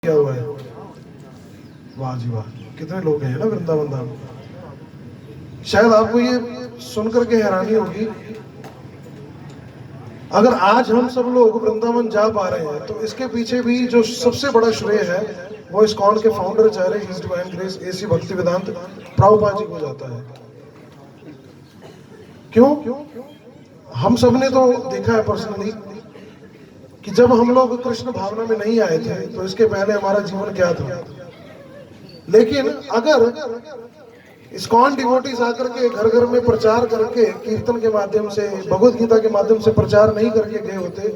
किया हुआ है। वाह जी वाह, कितने लोग हैं ना वृंदावन धाम। शायद आपको ये सुनकर के हैरानी होगी, अगर आज हम सब लोग वृंदावन जा पा रहे हैं तो इसके पीछे भी जो सबसे बड़ा श्रेय है वो इस्कॉन के founder Acharya His Divine Grace A C Bhaktivedanta Prabhupada ji को जाता है। क्यों? हम सब ने तो देखा है पर्सनली कि जब हम लोग कृष्ण भावना में नहीं आए थे तो इसके पहले हमारा जीवन क्या था। लेकिन अगर इस्कॉन डिवोटीज आकर के घर घर में प्रचार करके कीर्तन के माध्यम से, भगवत गीता के माध्यम से प्रचार नहीं करके गए होते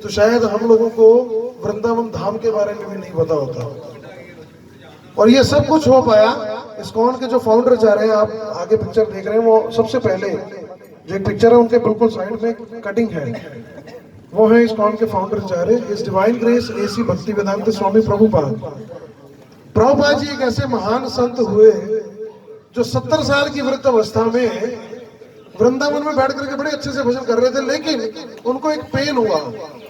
तो शायद हम लोगों को वृंदावन धाम के बारे में भी नहीं पता होता। और ये सब कुछ हो पाया इस्कॉन के जो फाउंडर जा रहे हैं, आप आगे पिक्चर देख रहे हैं, वो सबसे पहले जो एक पिक्चर है उनके बिल्कुल साइड में कटिंग है, वो है इस्कॉन के फाउंडर जा रहे His Divine Grace A C Bhaktivedanta Swami Prabhupada. Prabhupada ji एक ऐसे महान संत हुए जो 70 साल की वृद्ध अवस्था में वृंदावन में बैठ करके बड़े अच्छे से भजन कर रहे थे, लेकिन उनको एक पेन हुआ।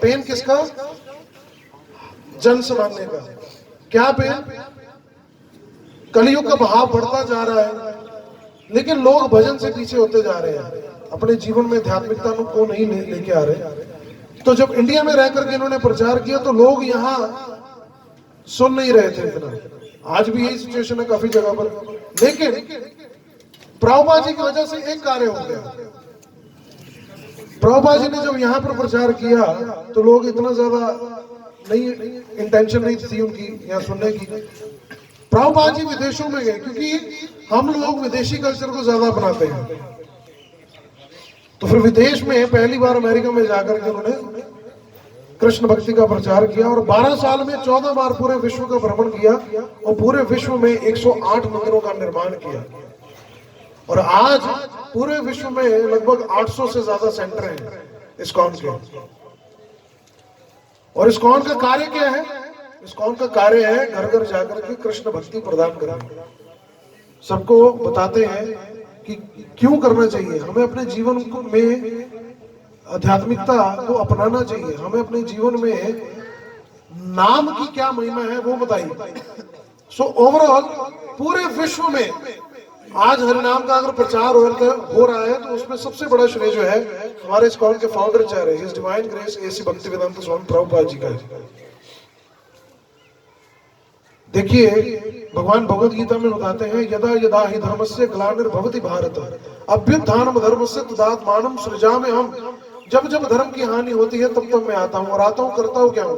पेन किसका? जन समाने का। क्या पेन? कलयुग का भाव बढ़ता जा रहा है लेकिन लोग भजन से पीछे होते जा रहे हैं, अपने जीवन में आध्यात्मिकता को नहीं लेके आ रहे। तो जब इंडिया में रह करके इन्होंने प्रचार किया तो लोग यहाँ सुन नहीं रहे थे इतना। आज भी यही सिचुएशन है काफी जगह पर, लेकिन प्रभुपाद जी की वजह से एक कार्य हो गया। प्रभुपाद जी ने जब यहाँ पर प्रचार किया तो लोग इतना ज्यादा नहीं, इंटेंशन नहीं थी उनकी यहाँ सुनने की। प्रभुपाद जी विदेशों में गए क्योंकि हम लोग विदेशी कल्चर को ज्यादा अपनाते हैं। तो फिर विदेश में पहली बार अमेरिका में जाकर के उन्होंने कृष्ण भक्ति का प्रचार किया और 12 साल में 14 बार पूरे विश्व का भ्रमण किया और पूरे विश्व में 108 मंदिरों का निर्माण किया। और आज पूरे विश्व में लगभग 800 से ज्यादा सेंटर हैं इस्कॉन के। और इस्कॉन का कार्य क्या है? इस्कॉन का कार्य है घर घर जाकर के कृष्ण भक्ति प्रदान करना। सबको बताते हैं कि क्यों करना चाहिए, हमें अपने जीवन में आध्यात्मिकता को अपनाना चाहिए, हमें अपने जीवन में नाम की क्या महिमा है वो बताइए। सो ओवरऑल पूरे विश्व में आज हरिनाम का अगर प्रचार हो रहा है तो उसमें सबसे बड़ा श्रेय जो है हमारे इस्कॉन के founder Acharya His Divine Grace A C Bhaktivedanta Swami Prabhupada ji का है। देखिए भगवान भगवत गीता में बताते हैं, यदा यदा ही धर्मस्य ग्लानिर्भवति भारत अभ्युत्थानम धर्मस्य तदात्मानं सृजाम्यहम्। जब जब धर्म की हानि होती है तब तब मैं आता हूँ, और आता हूँ करता हूँ क्या हूँ।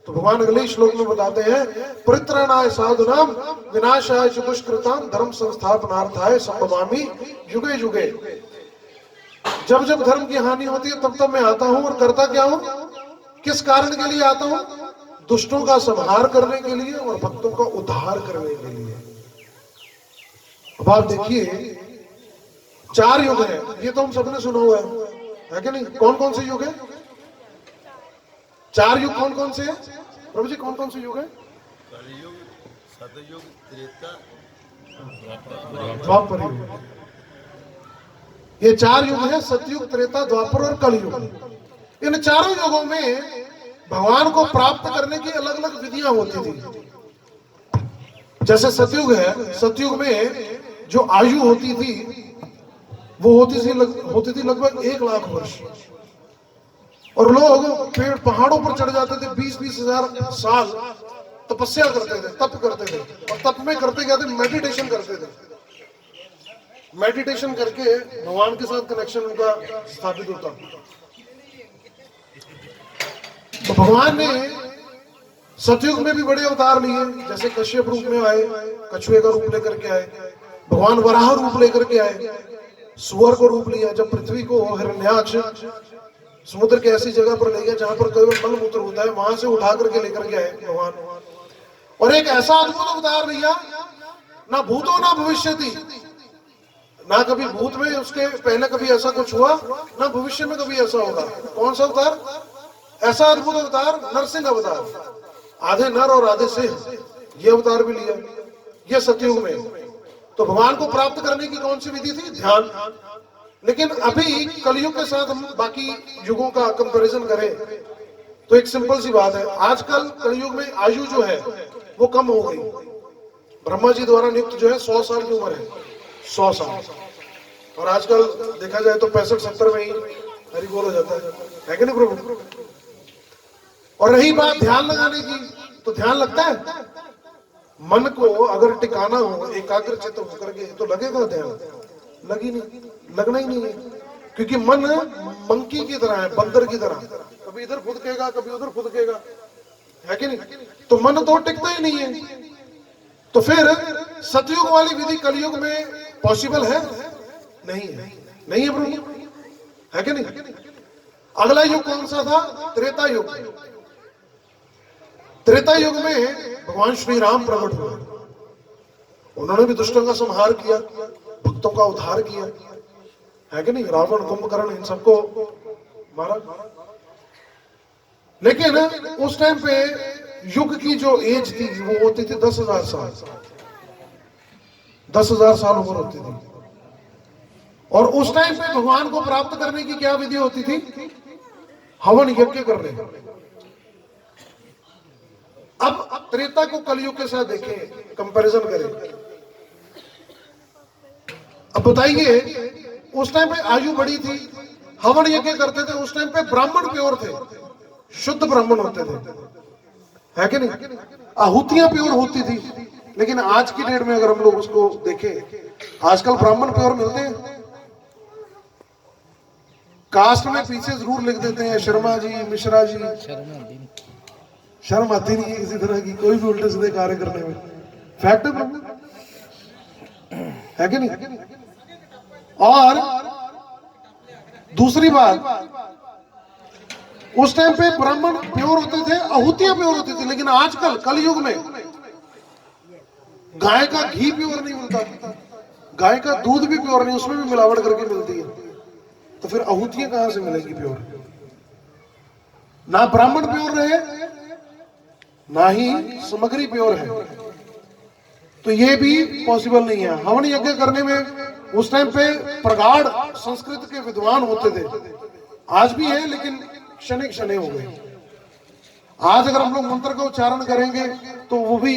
तो भगवान अगले श्लोक में बताते हैं, परित्राणाय साधुनाम विनाशाय च दुष्कृताम धर्म संस्थापनार्थाय संभवामि युगे युगे। जब जब धर्म की हानि होती है तब तब मैं आता हूँ, और करता क्या हूँ? किस कारण के लिए आता हूँ? दुष्टों का संहार करने के लिए और भक्तों का उद्धार करने के लिए। अब आप देखिए 4 युग है, ये तो हम सबने सुना हुआ है कि नहीं? कौन कौन से युग है? 4 युग कौन कौन से है प्रभु जी? कौन कौन से युग है? कलयुग, सतयुग, त्रेता, द्वापर युग। ये 4 युग है, सतयुग, त्रेता, द्वापर और कलयुग। इन चारों युगों में भगवान को प्राप्त करने की अलग अलग विधियां होती थी। जैसे सतयुग है, सतयुग में जो आयु होती थी वो होती थी लगभग 1 लाख वर्ष। और लोग पेड़ पहाड़ों पर चढ़ जाते थे, 20-20 हजार साल तपस्या करते थे, तप करते थे। और तप में करते क्या थे? मेडिटेशन करते थे। मेडिटेशन करके भगवान के साथ कनेक्शन उनका स्थापित होता। तो भगवान ने सतयुग में भी बड़े अवतार लिए, जैसे कश्यप रूप में आए, कछुए का रूप लेकर के आए। भगवान वराह रूप लेकर के आए, सुअर को रूप लिया। जब पृथ्वी को हिरण्याक्ष समुद्र के ऐसी जगह पर ले गया जहां पर केवल मलमूत्र होता है, वहां से उठा करके लेकर के आए भगवान। और एक ऐसा अद्भुत अवतार लिया, ना भूतो ना भविष्यति, ना कभी भूत में उसके पहले कभी ऐसा कुछ हुआ, ना भविष्य में कभी ऐसा होगा। कौन सा अवतार? ऐसा अद्भुत अवतार, नरसिंह अवतार। आधे नर और आधे सिंह, ये अवतार भी लिया, ये सतयुग में। तो भगवान को प्राप्त करने की कौन सी विधि थी? ध्यान। लेकिन अभी कलयुग के साथ हम बाकी युगों का कंपैरिजन करें तो एक सिंपल सी बात है, आजकल कलयुग में आयु जो है वो कम हो गई। ब्रह्मा जी द्वारा नियुक्त जो है 100 साल की उम्र है, 100 साल। और आजकल देखा जाए तो 65-70 में ही हरि बोल हो जाता है कि नहीं प्रभु? और रही बात ध्यान लगाने की, तो ध्यान लगता है। मन को अगर टिकाना हो, एकाग्रचित्त होकर के, तो लगेगा ध्यान? लगी नहीं, लगना ही नहीं है। क्योंकि मन मंकी की तरह है, बंदर की तरह, कभी इधर फुदकेगा कभी उधर फुदकेगा, है कि नहीं? तो मन तो टिकता ही नहीं है। तो फिर सतयुग वाली विधि कलयुग में पॉसिबल है? नहीं है, नहीं है प्रभु, है कि नहीं? अगला युग कौन सा था? त्रेता युग। त्रेता युग में भगवान श्री राम प्रकट हुए। उन्होंने भी दुष्टों का संहार किया, भक्तों का उद्धार किया, है कि नहीं? रावण, कुंभकर्ण, इन सबको मारा। लेकिन उस टाइम पे युग की जो एज थी वो होती थी 10,000 साल, 10,000 साल उम्र होती थी। और उस टाइम पे भगवान को प्राप्त करने की क्या विधि होती थी? हवन यज्ञ करने। अब त्रेता को कलयुग के साथ देखें, कंपैरिजन करें। अब बताइए, उस टाइम पे आयु बड़ी थी, हवन यज्ञ करते थे, उस टाइम पे ब्राह्मण प्योर थे, शुद्ध ब्राह्मण होते थे, है कि नहीं? आहुतियां प्योर होती थी। लेकिन आज की डेट में अगर हम लोग उसको देखें, आजकल ब्राह्मण प्योर मिलते हैं? कास्ट में पीछे जरूर लिख देते हैं शर्मा जी, मिश्रा जी। शर्म आती नहीं है किसी तरह की, कोई भी उल्टे सीधे कार्य करने में। फैक्ट है प्रभु, है कि नहीं? और दूसरी बात, उस टाइम पे ब्राह्मण प्योर होते थे, आहुतियां प्योर होती थी। लेकिन आजकल कलयुग में गाय का घी प्योर नहीं मिलता, गाय का दूध भी प्योर नहीं, उसमें भी मिलावट करके मिलती है। तो फिर आहुतियां कहां से मिलेगी प्योर? ना ब्राह्मण प्योर रहे, ना ही सामग्री प्योर है। तो ये भी पॉसिबल नहीं है। हवन यज्ञ करने में उस टाइम पे प्रगाढ़ संस्कृत के विद्वान होते थे, आज भी है, लेकिन क्षणे क्षणे हो गए। आज अगर हम लोग मंत्र का उच्चारण करेंगे तो वो भी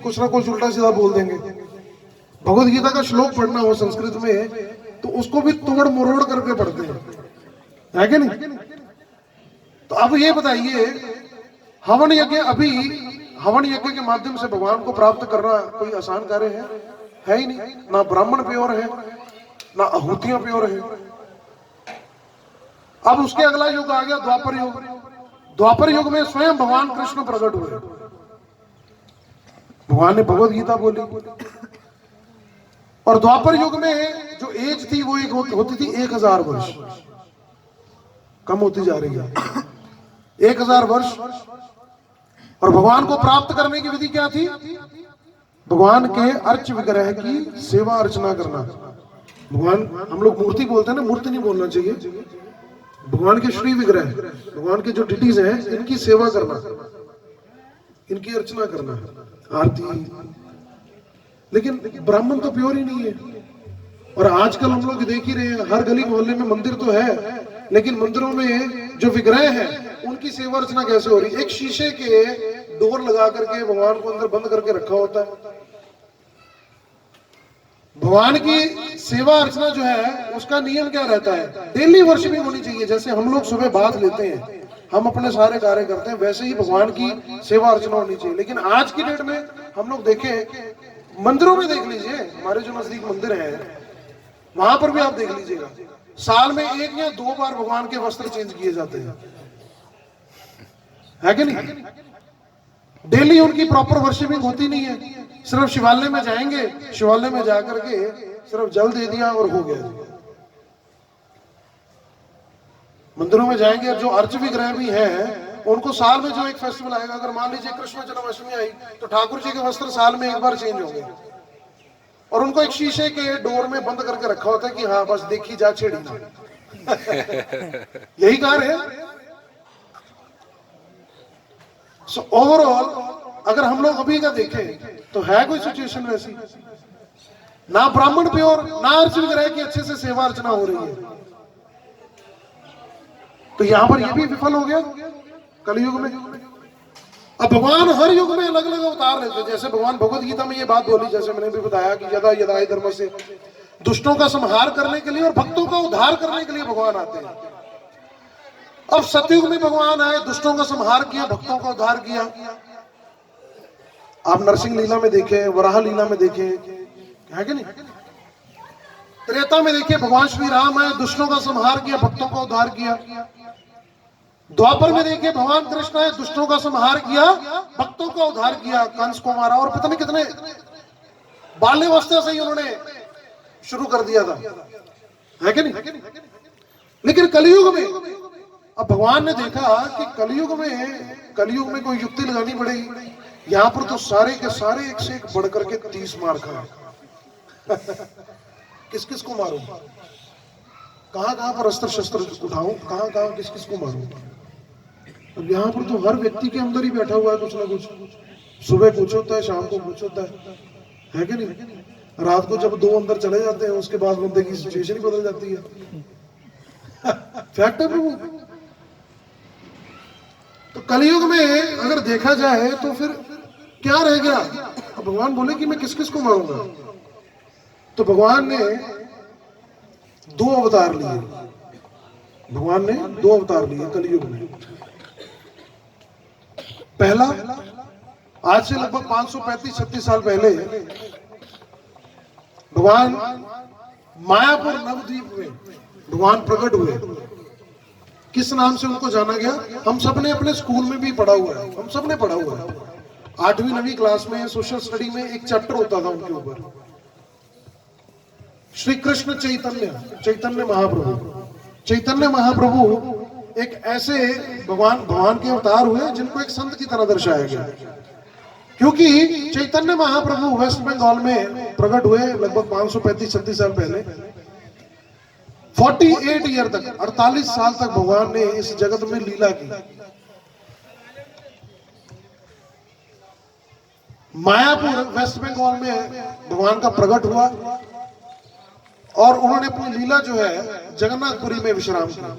कुछ ना कुछ उल्टा सीधा बोल देंगे। भगवद गीता का श्लोक पढ़ना हो संस्कृत में तो उसको भी तोड़ मरोड़ करके पढ़ते हैं, है कि नहीं? तो अब ये बताइए, हवन यज्ञ, अभी हवन यज्ञ के माध्यम से भगवान को प्राप्त करना कोई आसान कार्य है ही नहीं। ना ब्राह्मण प्योर है, ना आहुतियां प्योर है। अब उसके अगला युग आ गया द्वापर युग। द्वापर युग में स्वयं भगवान कृष्ण प्रकट हुए। भगवान ने भगवद गीता बोली। और द्वापर युग में जो एज थी वो एक होती थी 1000 वर्ष, कम होती जा रही है 1000 वर्ष। और भगवान को प्राप्त करने की विधि क्या थी? भगवान के अर्च विग्रह की सेवा अर्चना करना। भगवान, हम लोग मूर्ति बोलते हैं ना, मूर्ति नहीं बोलना चाहिए। भगवान के श्री विग्रह, भगवान के जो डिटीज हैं, इनकी सेवा करना, इनकी अर्चना करना, आरती। लेकिन ब्राह्मण तो प्योर ही नहीं है। और आजकल हम लोग देख ही रहे हैं, हर गली मोहल्ले में मंदिर तो है, लेकिन मंदिरों में जो विग्रह है उनकी सेवा अर्चना कैसे हो रही है? एक शीशे के डोर लगा करके भगवान को अंदर बंद करके रखा होता है। भगवान की सेवा अर्चना जो है उसका नियम क्या रहता है? डेली वर्शिपिंग होनी चाहिए। जैसे हम लोग सुबह बात लेते हैं, हम अपने सारे कार्य करते हैं, वैसे ही भगवान की सेवा अर्चना होनी चाहिए। लेकिन आज की डेट में हम लोग देखें, मंदिरों में देख लीजिए, हमारे जो नजदीक मंदिर है वहां पर भी आप देख लीजिएगा, साल में 1 या 2 बार भगवान के वस्त्र चेंज किए जाते हैं, है कि नहीं? डेली उनकी प्रॉपर वर्शिपिंग होती नहीं है। सिर्फ शिवालय में जाएंगे, शिवालय में जाकर के सिर्फ जल दे दिया और हो गया। मंदिरों में जाएंगे, जो अर्च विग्रह भी है उनको साल में जो एक फेस्टिवल आएगा, अगर मान लीजिए कृष्ण जन्माष्टमी आई तो ठाकुर जी के वस्त्र साल में 1 बार चेंज होंगे। और उनको एक शीशे के डोर में बंद करके रखा होता है कि हाँ बस देखी जा, छेड़ी ना। यही कार्य है। सो ओवरऑल अगर हम लोग अभी का देखें तो है कोई सिचुएशन वैसी? ना ब्राह्मण प्योर, ना अर्च विग्रह की अच्छे से सेवा अर्चना हो रही है। तो यहां पर यह भी विफल हो गया। कलयुग में। अब भगवान हर युग में अलग अलग अवतार लेते हैं। जैसे भगवान भगवत गीता में ये बात बोली, जैसे मैंने भी बताया कि यदा यदा हि धर्म से, दुष्टों का संहार करने के लिए और भक्तों का उद्धार करने के लिए भगवान आते हैं। अब सतयुग में भगवान आए, दुष्टों का संहार किया, भक्तों का उद्धार किया। आप नरसिंह लीला में देखें, वराह लीला में देखें, है कि नहीं। त्रेता में देखिए भगवान श्री राम आए, दुष्टों का संहार किया, भक्तों का उद्धार किया। द्वापर में देखिए भगवान कृष्ण आए, दुष्टों का संहार किया, भक्तों का उद्धार किया, कंस को मारा, और पता नहीं कितने बाल्यावस्था से ही उन्होंने शुरू कर दिया था, है कि नहीं। लेकिन कलयुग में अब भगवान ने देखा कि कलयुग में कोई युक्ति लगानी पड़ेगी। यहां पर तो सारे के सारे एक से एक बढ़कर के 30 मार खाए। किस किस को मारूं, कहां कहां पर अस्त्र शस्त्र उठाऊं, कहां कहां किस किस को मारूं। अब यहां पर तो हर व्यक्ति के अंदर ही बैठा हुआ है कुछ ना कुछ। सुबह कुछ होता है, शाम को कुछ होता है कि नहीं। रात को जब 2 अंदर चले जाते हैं, उसके बाद बंदे की सिचुएशन ही बदल जाती है। फैक्ट है प्रभु। तो कलयुग में अगर देखा जाए तो फिर क्या रह गया। अब भगवान बोले कि मैं किस किस को मारूंगा। तो भगवान ने 2 अवतार लिए। भगवान ने 2 अवतार लिए कलयुग में। पहला, आज से लगभग 535-36 साल पहले भगवान मायापुर नवद्वीप में भगवान प्रकट हुए। किस नाम से उनको जाना गया, हम सब ने अपने स्कूल में भी पढ़ा हुआ है, हम सब ने पढ़ा हुआ है। 8वीं 9वीं क्लास में सोशल स्टडी में एक चैप्टर होता था उनके ऊपर, श्री कृष्ण चैतन्य महाप्रभु। चैतन्य महाप्रभु एक ऐसे भगवान के अवतार हुए जिनको एक संत की तरह दर्शाया गया। क्योंकि चैतन्य महाप्रभु वेस्ट बंगाल में प्रकट हुए लगभग 535-36 साल पहले। 48 ईयर तक, 48 साल तक भगवान ने इस जगत में लीला की। मायापुर वेस्ट बंगाल में भगवान का प्रकट हुआ और उन्होंने अपनी लीला जो है जगन्नाथपुरी में विश्राम किया।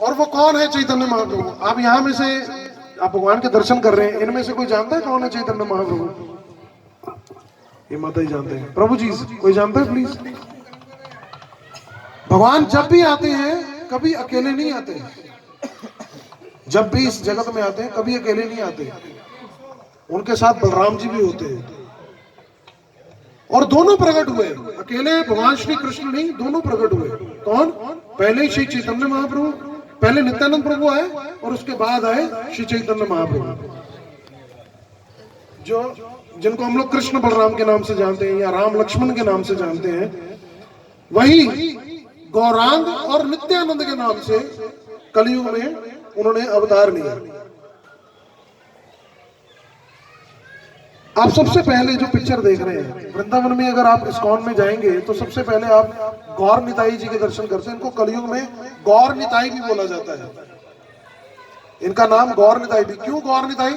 और वो कौन है चैतन्य महाप्रभु। आप यहां में से आप भगवान के दर्शन कर रहे हैं, इनमें से कोई जानता है कौन है चैतन्य महाप्रभु। ये माता ही जानते हैं। प्रभु जी कोई जानता है प्लीज। भगवान जब भी आते हैं कभी अकेले नहीं आते। जब भी इस जगत में आते हैं कभी अकेले नहीं आते, उनके साथ बलराम जी भी होते हैं। और दोनों प्रकट हुए, अकेले भगवान श्री कृष्ण नहीं, दोनों प्रकट हुए। कौन, पहले श्री चैतन्य महाप्रभु, पहले नित्यानंद प्रभु आए और उसके बाद आए श्री चैतन्य महाप्रभु, जो जिनको हम लोग कृष्ण बलराम के नाम से जानते हैं या राम लक्ष्मण के नाम से जानते हैं। वही गौरांग और नित्यानंद के नाम से कलयुग में उन्होंने अवतार लिया। आप सबसे पहले जो पिक्चर देख रहे हैं वृंदावन में, अगर आप इस्कॉन में जाएंगे तो सबसे पहले आप गौर निताई जी के दर्शन करते हैं। इनको कलयुग में गौर निताई भी बोला जाता है। इनका नाम गौर निताई भी। क्यों गौर निताई।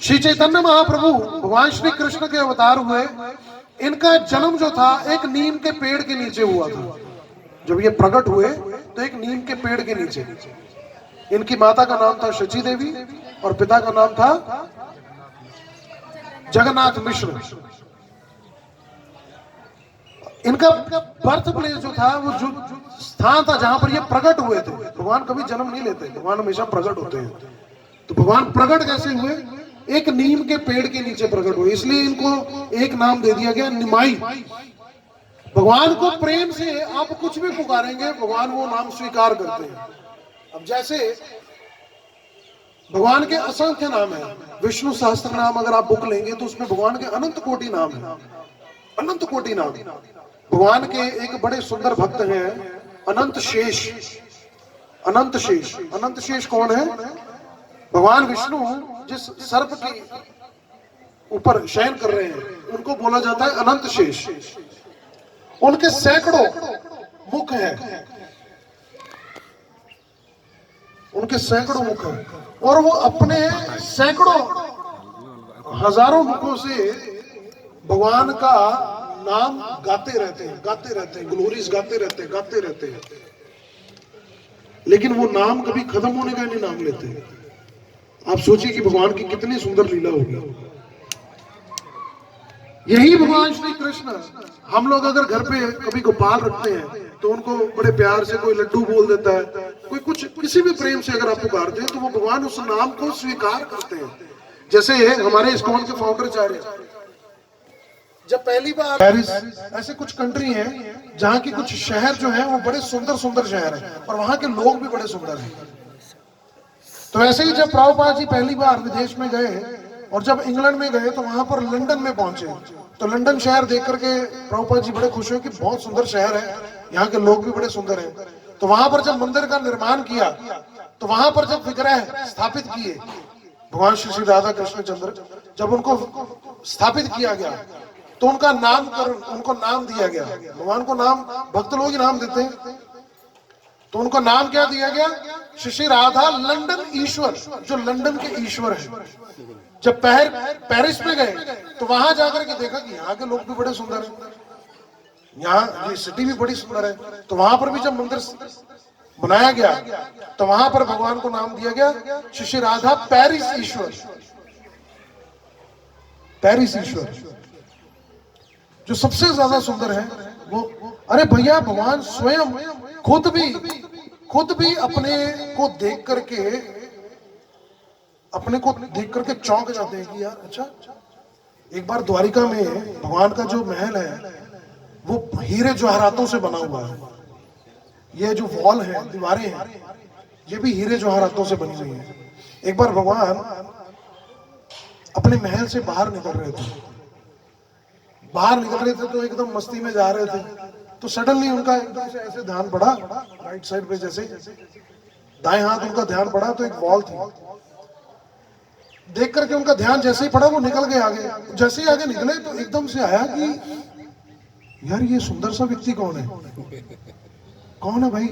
श्री चैतन्य महाप्रभु भगवान श्री कृष्ण के अवतार हुए। इनका जन्म जो था एक नीम के पेड़ के नीचे हुआ था। जब ये प्रकट हुए तो एक नीम के पेड़ के नीचे। इनकी माता का नाम था शची देवी और पिता का नाम था जगन्नाथ मिश्र। इनका बर्थ प्लेस जो था, वो जो स्थान था जहां पर ये प्रकट हुए थे। भगवान कभी जन्म नहीं लेते, भगवान हमेशा प्रकट होते हैं। तो भगवान प्रकट कैसे हुए, एक नीम के पेड़ के नीचे प्रकट हुए, इसलिए इनको एक नाम दे दिया गया निमाई। भगवान को प्रेम से आप कुछ भी पुकारेंगे, भगवान वो नाम स्वीकार करते हैं। अब जैसे भगवान के असंख्य नाम है, विष्णु सहस्त्र नाम अगर आप बुक लेंगे तो उसमें भगवान के अनंत कोटि नाम है, अनंत कोटि नाम। भगवान के एक बड़े सुंदर भक्त हैं अनंत शेष। अनंत शेष, अनंत शेष कौन है, भगवान विष्णु जिस सर्प के ऊपर शयन कर रहे हैं उनको बोला जाता है अनंत शेष। उनके सैकड़ों मुख हैं, उनके सैकड़ों मुख हैं और वो अपने सैकड़ों हजारों मुखों से भगवान का नाम गाते रहते हैं, ग्लोरीज गाते रहते हैं। लेकिन वो नाम कभी खत्म होने का नहीं नाम लेते। आप सोचिए कि भगवान की कितनी सुंदर लीला होगी। यही भगवान श्री कृष्ण, हम लोग अगर घर पे कभी गोपाल रखते हैं तो उनको बड़े प्यार से कोई लड्डू बोल देता है, कोई कुछ किसी भी प्रेम से अगर आप पुकारते हैं तो वो भगवान उस नाम को स्वीकार करते हैं। जैसे हमारे इस्कॉन के फाउंडर आचार्य जब पहली बार पेरिस, ऐसे कुछ कंट्री हैं जहाँ की कुछ शहर जो है वो बड़े सुंदर सुंदर शहर हैं और वहाँ के लोग भी बड़े सुंदर हैं। तो ऐसे ही जब प्रभुपाद जी पहली बार विदेश में गए और जब इंग्लैंड में गए तो वहां पर लंदन में पहुंचे, तो लंदन शहर देख करके प्रभुपाद जी बड़े खुश हुए कि बहुत सुंदर शहर है, यहाँ के लोग भी बड़े सुंदर हैं। तो वहां पर जब मंदिर का निर्माण किया तो वहां पर जब विग्रह स्थापित किए भगवान श्री श्री राधा कृष्ण चंद्र, जब उनको स्थापित किया गया तो उनका नामकरण, उनको नाम दिया गया। भगवान को नाम भक्त लोग ही नाम देते हैं, तो उनको नाम क्या दिया गया? श्री श्री राधा लंदन ईश्वर, जो लंदन के ईश्वर है। जब पेरिस में गए तो वहां जाकर के देखा कि यहाँ के लोग भी बड़े सुंदर हैं, यहाँ ये सिटी भी बड़ी सुंदर है। तो वहां पर भी जब मंदिर बनाया गया तो वहां पर भगवान को नाम दिया गया श्री श्री राधा पेरिस ईश्वर। पेरिस ईश्वर जो सबसे ज्यादा सुंदर है वो, अरे भैया भगवान स्वयं खुद भी अपने को देख करके चौंक जाते हैं कि यार अच्छा। एक बार द्वारिका में भगवान का जो महल है वो हीरे जवाहरातों से बना हुआ है। ये जो वॉल है, दीवारें हैं, ये भी हीरे जवाहरातों से बनी हुई है। एक बार भगवान अपने महल से बाहर निकल रहे थे तो एकदम मस्ती में जा रहे थे, तो सडनली उनका एकदम से ऐसे ध्यान पड़ा राइट साइड पे, जैसे दाएं हाथ उनका ध्यान पड़ा तो एक वॉल थी। देख करके उनका ध्यान जैसे ही पड़ा वो निकल गए आगे। जैसे ही आगे निकले तो एकदम से आया कि यार ये सुंदर सा व्यक्ति कौन है? कौन है भाई?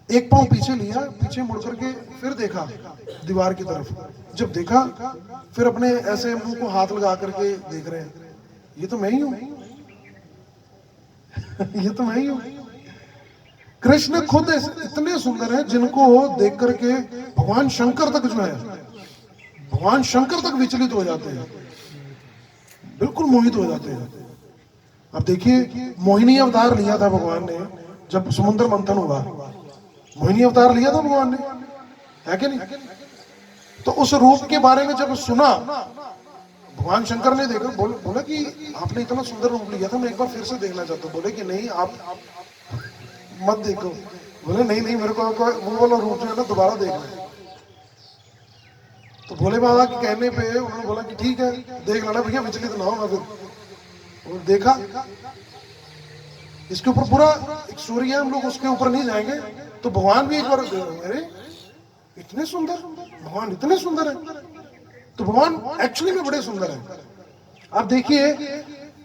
एक पांव पीछे लिया, पीछे मुड़ करके फिर देखा दीवार की तरफ। जब देखा फिर अपने ऐसे मुंह को हाथ लगा करके देख रहे हैं, ये तो मैं ही हूं ये तो मैं ही हूं। कृष्ण खुद इतने सुंदर हैं जिनको देख करके भगवान शंकर तक जो है, भगवान शंकर तक विचलित हो जाते हैं, बिल्कुल मोहित हो जाते हैं। अब देखिए मोहिनी अवतार लिया था भगवान ने जब समुद्र मंथन हुआ, मोहिनी अवतार लिया था भगवान ने, है कि नहीं? तो उस रूप के बारे में जब सुना भगवान शंकर ने देखा, बोला कि आपने इतना सुंदर रूप लिया था, मैं एक बार फिर से देखना चाहता हूँ। बोले कि नहीं आप मत देखो। बोले नहीं मेरे को वो वाला रूप जो है ना दोबारा देखना है। तो भोले बाबा के कहने पे उन्होंने बोला कि ठीक है देख लेना भैया, विचलित ना होगा। फिर देखा, इसके ऊपर पूरा एक सूर्य है, हम लोग उसके ऊपर नहीं जाएंगे। तो भगवान भी एक बार, अरे इतने सुंदर भगवान, इतने सुंदर है। तो भगवान एक्चुअली में बड़े सुंदर है। आप देखिए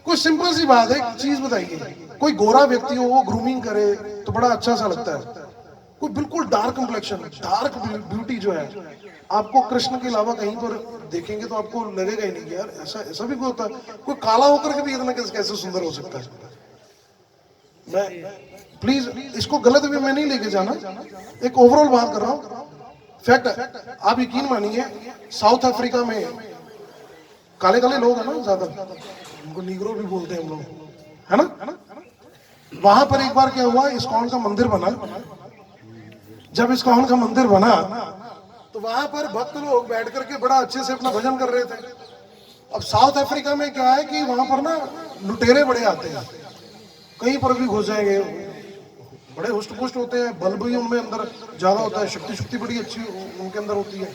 कोई सिंपल सी बात है, एक चीज बताइए, कोई गोरा व्यक्ति हो वो ग्रूमिंग करे तो बड़ा अच्छा सा लगता है। कोई बिल्कुल डार्क कम्प्लेक्शन, डार्क ब्यूटी जो है, आपको कृष्ण के अलावा कहीं पर देखेंगे तो आपको लगेगा ही नहीं कि यार ऐसा भी कोई होता है। कोई काला होकर के भी इतना कैसे सुंदर हो सकता है। मैं प्लीज इसको गलत वे में नहीं लेके जाना, एक ओवरऑल बात कर रहा हूँ, फैक्ट है। आप यकीन मानिए साउथ अफ्रीका में काले लोग है ना ज्यादा, उनको नीग्रो भी बोलते हैं हम लोग, है ना? वहां पर एक बार क्या हुआ, इस्कॉन का मंदिर बना। जब इस्कॉन का मंदिर बना तो वहां पर भक्त लोग बैठ करके बड़ा अच्छे से अपना भजन कर रहे थे। अब साउथ अफ्रीका में क्या है कि वहां पर ना लुटेरे बड़े आते हैं, कहीं पर भी घुस जाएंगे, बड़े हुष्ट पुष्ट होते हैं, बल भी उनमें अंदर ज्यादा होता है, शक्ति बड़ी अच्छी उनके अंदर होती है।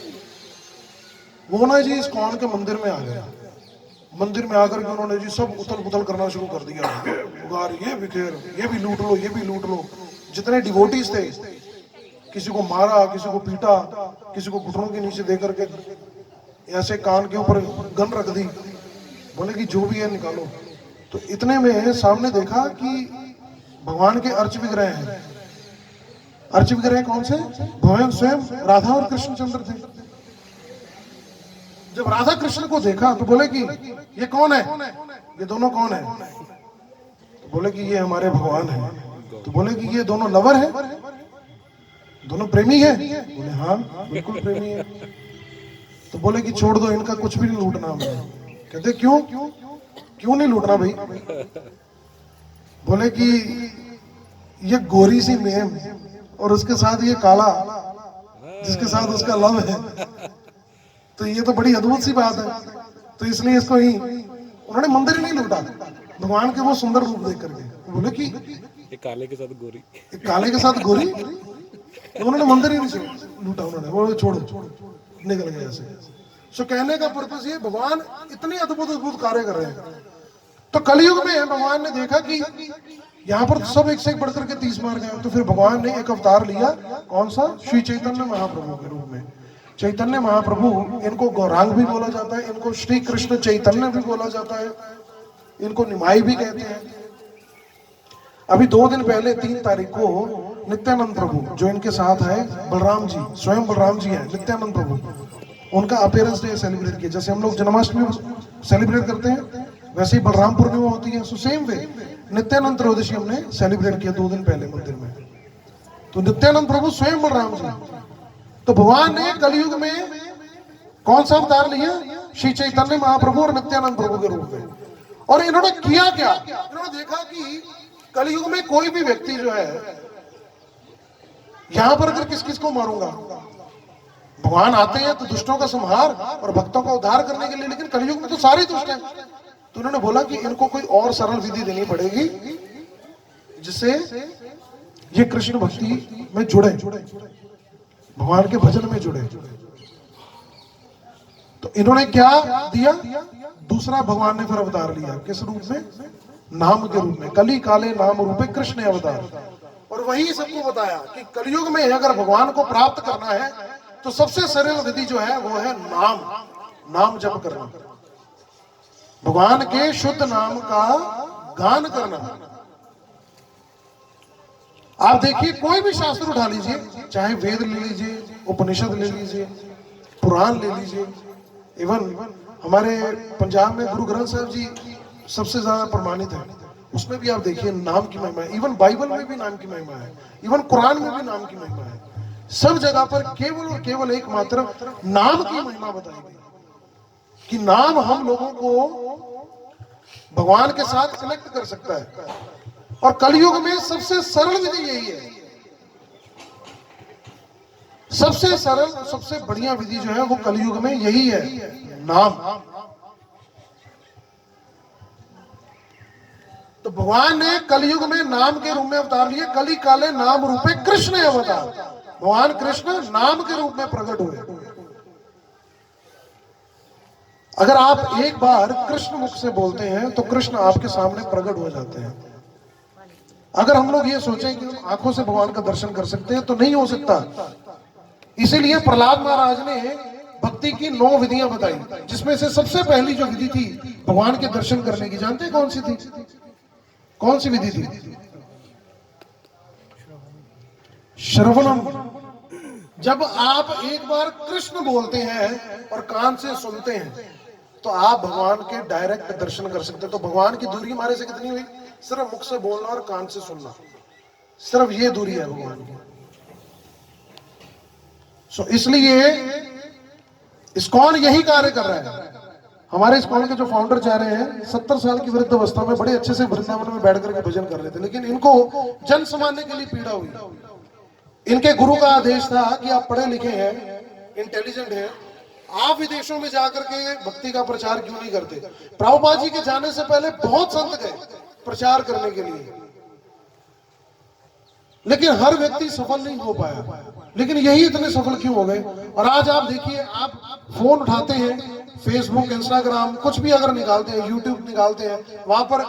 वो ना जी इस्कॉन के मंदिर में आ गया। मंदिर में आकर के उन्होंने जी सब उथल पुथल करना शुरू कर दिया, ये बिखेर, ये भी लूट लो, ये भी लूट लो। जितने डिवोटीज थे, किसी को मारा, किसी को पीटा, किसी को घुटनों के नीचे दे करके ऐसे कान के ऊपर गन रख दी, बोले कि जो भी है निकालो। तो इतने में सामने देखा कि भगवान के अर्च विग्रह हैं। अर्च विग्रह कौन से? भगवान स्वयं राधा और कृष्णचंद्र थे। जब राधा कृष्ण को देखा तो बोले कि ये कौन है, ये दोनों कौन है? तो बोले कि ये हमारे भगवान है। तो बोले कि ये दोनों लवर हैं? दोनों प्रेमी है? बोले हाँ बिल्कुल प्रेमी है। तो बोले कि छोड़ दो, इनका कुछ भी नहीं लूटना हमने। कहते क्यों? क्यों नहीं लूटना भाई? बोले कि ये गोरी सी मेम और उसके साथ ये काला जिसके साथ उसका लव है, तो ये तो बड़ी अद्भुत सी बात है। तो इसलिए इसको ही उन्होंने मंदिर ही नहीं लूटा भगवान के वो सुंदर रूप देख करके। बोले कि एक काले के साथ गोरी, एक काले के साथ गोरी, तो उन्होंने मंदिर ही नहीं लूटा। उन्होंने वो छोड़ो निकल गए ऐसे। सो कहने का पर्पस ये, भगवान इतने अद्भुत अद्भुत कार्य कर रहे हैं। तो कलयुग में भगवान ने देखा कि यहाँ पर सब एक से एक बढ़कर के 30 मार गए। तो फिर भगवान ने एक अवतार लिया, कौन सा? श्री चैतन्य महाप्रभु के रूप में। चैतन्य महाप्रभु, इनको गौरांग भी बोला जाता है, इनको श्री कृष्ण चैतन्य भी बोला जाता है, इनको निमाई भी कहते हैं। अभी 2 दिन पहले 3 तारीख को नित्यानंद प्रभु जो इनके साथ है, बलराम जी, स्वयं बलराम जी हैं, नित्यानंद प्रभु, उनका अपीयरेंस डे सेलिब्रेट किया। जैसे हम लोग जन्माष्टमी सेलिब्रेट करते हैं वैसे ही बलराम पूर्णिमा होती है। सो सेम वे नित्यानंद त्रयोदशी हमने सेलिब्रेट किया 2 दिन पहले मंदिर में। तो नित्यानंद प्रभु स्वयं बलराम जी। तो भगवान ने कलयुग में कौन सा अवतार लिया? श्री चैतन्य महाप्रभु और नित्यानंद प्रभु के रूप में। और इन्होंने किया क्या? इन्होंने देखा कि कलयुग में कोई भी व्यक्ति जो है, यहां पर अगर किस किस को मारूंगा, भगवान आते हैं तो दुष्टों का संहार और भक्तों का उद्धार करने के लिए, लेकिन कलयुग में तो सारे दुष्ट हैं। तो उन्होंने बोला कि इनको कोई और सरल विधि देनी पड़ेगी जिससे ये कृष्ण भक्ति में जुड़े, भगवान के भजन में जुड़े। तो इन्होंने क्या दिया? दूसरा भगवान ने फिर अवतार लिया। किस रूप में? नाम के रूप में। कली काले नाम रूपे कृष्ण अवतार। और वही सबको बताया कि कलयुग में अगर भगवान को प्राप्त करना है तो सबसे सरल विधि जो है वो है नाम जप करना, भगवान के शुद्ध नाम का गान करना। आप देखिए, कोई भी शास्त्र उठा लीजिए, चाहे वेद ले लीजिए, उपनिषद ले लीजिए, पुराण ले लीजिए, इवन हमारे पंजाब में गुरु ग्रंथ साहब जी सबसे ज्यादा प्रमाणित है, उसमें भी आप देखिए नाम की महिमा है। इवन बाइबल में भी नाम की महिमा है, इवन कुरान में भी नाम की महिमा है। सब जगह पर केवल और केवल एकमात्र नाम की महिमा बताई गई कि नाम हम लोगों को भगवान के साथ कनेक्ट कर सकता है। और कलयुग में सबसे सरल विधि यही है। सबसे सरल, सबसे बढ़िया विधि जो है वो कलयुग में यही है, नाम। तो भगवान ने कलयुग में नाम के रूप में अवतार लिए। कली काले नाम रूपे कृष्ण अवतार। भगवान कृष्ण नाम के रूप में प्रकट हुए। अगर आप एक बार कृष्ण मुख से बोलते हैं तो कृष्ण आपके सामने प्रकट हो जाते हैं। अगर हम लोग ये सोचें कि हम आंखों से भगवान का दर्शन कर सकते हैं तो नहीं हो सकता। इसीलिए प्रहलाद महाराज ने भक्ति की 9 विधियां बताई, जिसमें से सबसे पहली जो विधि थी भगवान के दर्शन करने की, जानते हैं कौन सी थी? कौन सी विधि थी? श्रवणम। जब आप एक बार कृष्ण बोलते हैं और कान से सुनते हैं तो आप भगवान के डायरेक्ट दर्शन कर सकते हैं। तो भगवान की दूरी हमारे से कितनी हुई? सिर्फ मुख से बोलना और कान से सुनना, सिर्फ ये दूरी है भगवान की। सो इसलिए इस्कॉन यही कार्य कर रहा है। हमारे इस्कॉन के जो फाउंडर चाह रहे हैं, 70 साल की वृद्ध अवस्था में बड़े अच्छे से वृंदावन में बैठ करके भजन कर रहे थे, लेकिन इनको जन समाने के लिए पीड़ा हुई। इनके गुरु का आदेश था कि आप पढ़े लिखे हैं, इंटेलिजेंट हैं, आप विदेशों में जाकर के भक्ति का प्रचार क्यों नहीं करते? प्रभुपाद जी के जाने से पहले बहुत संत गए प्रचार करने के लिए, लेकिन हर व्यक्ति सफल नहीं हो पाया। लेकिन यही इतने सफल क्यों हो गए? और आज आप देखिए, आप फोन उठाते हैं, फेसबुक, इंस्टाग्राम, कुछ भी अगर निकालते हैं, यूट्यूब निकालते हैं, वहां पर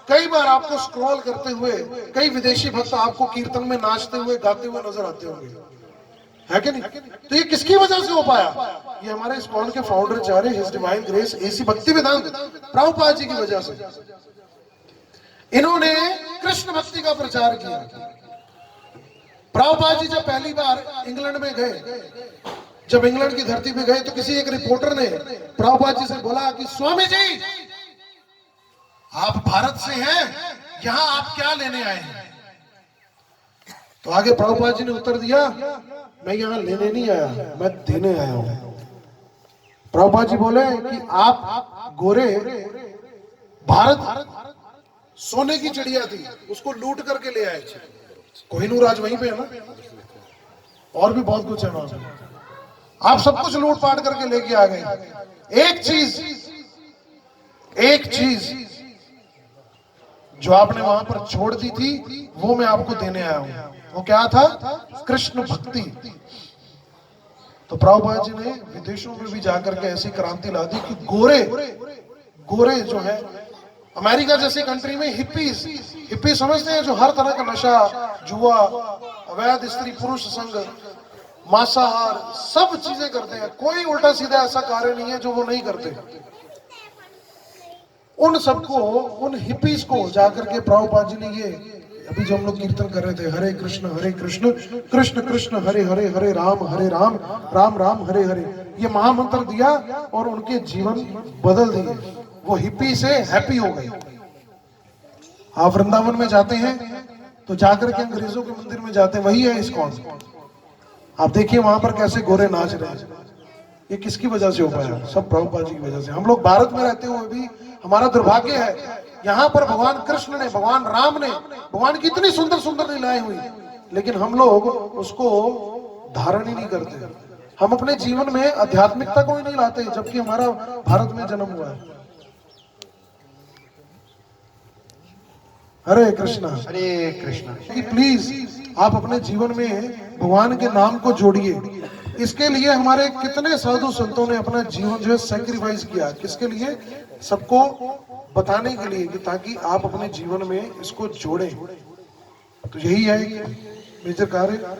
कई बार आपको स्क्रॉल करते हुए कई विदेशी भक्त आपको कीर्तन में नाचते हुए, गाते हुए नजर आते होंगे, है कि नहीं? तो ये किसकी वजह से हो पाया? ये हमारे इस्कॉन के फाउंडर चाह रहे, हिज डिवाइन ग्रेस एसी भक्ति वेदांत प्रभुपाद जी की वजह से। इन्होंने कृष्ण भक्ति का प्रचार किया। प्रभुपाद जी जब पहली बार इंग्लैंड में गए, जब इंग्लैंड की धरती पे गए, तो किसी एक रिपोर्टर ने प्रभुपाद जी से बोला कि स्वामी जी, आप भारत से हैं, यहां आप क्या लेने आए हैं? तो आगे प्रभुपाद जी ने उत्तर दिया, मैं यहाँ लेने नहीं आया, मैं देने आया हूं। प्रभुपाद जी बोले कि आप गोरे, भारत सोने की चिड़िया थी, उसको लूट करके ले आए थे। कोहिनूर आज वहीं पे है ना, और भी बहुत कुछ है वहां पे। आप सब कुछ लूट पाट करके लेके आ गए। एक चीज जो आपने वहां पर छोड़ दी थी, वो मैं आपको देने आया हूं। वो क्या था? कृष्ण भक्ति। तो प्रभुपाद जी ने विदेशों में भी जाकर के ऐसी क्रांति ला दी कि गोरे जो है, अमेरिका जैसी कंट्री में हिप्पी समझते हैं, जो हर तरह का नशा, जुआ, अवैध स्त्री पुरुष संग, मांसाहार, सब चीजें करते हैं। कोई उल्टा सीधा ऐसा कार्य नहीं है जो वो नहीं करते। उन सबको, उन हिप्पीज को जाकर के प्रभुपाद जी ने, ये अभी जो हम लोग कीर्तन कर रहे थे, हरे कृष्ण कृष्ण कृष्ण हरे हरे, हरे राम राम राम हरे हरे, ये महामंत्र दिया और उनके जीवन बदल दिए। वो हिप्पी से हैप्पी हो गए। आप वृंदावन में जाते हैं तो जाकर के अंग्रेजों के मंदिर में जाते हैं, वही है इस्कॉन। आप देखिए वहां पर कैसे गोरे नाच रहे हैं। ये किसकी वजह से हो पाया? सब प्रभुपाद जी की वजह से। हम लोग भारत में रहते हुए भी हमारा दुर्भाग्य है, यहाँ पर भगवान कृष्ण ने, भगवान राम ने, भगवान की इतनी सुंदर सुंदर लीलाएं हुई, लेकिन हम लोग उसको धारण ही नहीं करते। हम अपने जीवन में आध्यात्मिकता को ही नहीं लाते, जबकि हमारा भारत में जन्म हुआ है। हरे कृष्णा कि प्लीज आप अपने जीवन में भगवान के नाम को जोड़िए। इसके लिए हमारे कितने साधु संतों ने अपना जीवन जो है सैक्रिफाइस किया। किसके लिए? सबको बताने के लिए, कि ताकि आप अपने जीवन में इसको जोड़ें। तो यही है मेजर कार्य।